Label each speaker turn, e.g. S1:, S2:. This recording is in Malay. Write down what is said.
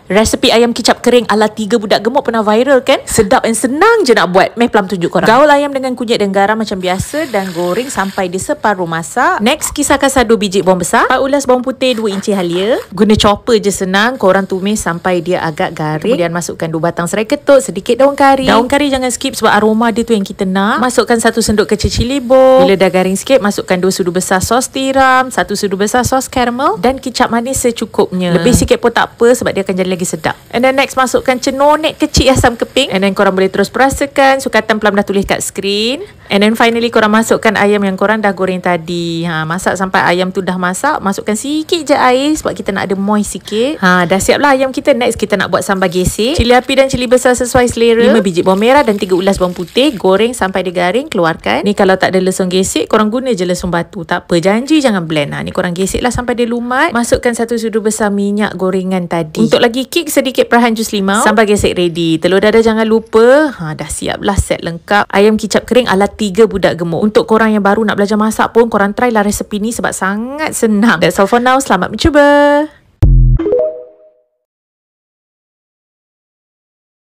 S1: Resepi ayam kicap kering ala 3 budak gemuk pernah viral kan? Sedap dan senang je nak buat. Meh Plum tunjuk korang. Gaul ayam dengan kunyit dan garam macam biasa dan goreng sampai dia separuh masak. Next, kisarkan 1 biji bawang besar, 4 ulas bawang putih, 2 inci halia. Guna chopper je senang. Korang tumis sampai dia agak garing. Kemudian masukkan 2 batang serai ketuk, sedikit daun kari. Daun kari jangan skip sebab aroma dia tu yang kita nak. Masukkan 1 sendok kecil cili bol. Bila dah garing sikit, masukkan 2 sudu besar sos tiram, 1 sudu besar sos caramel dan kicap manis secukupnya. Lebih sikit pun tak apa sebab dia akan jadi lagi sedap. And then next, masukkan cenonek kecil asam keping. And then korang boleh terus perasakan. Sukatan Plum dah tulis kat skrin. And then finally korang masukkan ayam yang korang dah goreng tadi. Masak sampai ayam tu dah masak. Masukkan sikit je air sebab kita nak ada moist sikit. Dah siap lah ayam kita. Next, kita nak buat sambal gesek. Cili api dan cili besar sesuai selera. 5 biji bawang merah dan 3 ulas bawang putih. Goreng sampai dia garing, keluarkan. Ni kalau tak ada lesung gesek, korang guna je lesung batu. Tak apa, janji jangan blend. Ni korang gesek lah sampai dia lumat. Masukkan 1 sudu besar minyak gorengan tadi. Untuk lagi kick, sedikit perahan jus limau. Sambal gesek ready. Telur dadah jangan lupa. Dah siap lah set lengkap. Ayam kicap kering ala 3 budak gemuk. Untuk korang yang baru nak belajar masak pun, korang try lah resepi ni sebab sangat senang. That's all for now. Selamat mencuba.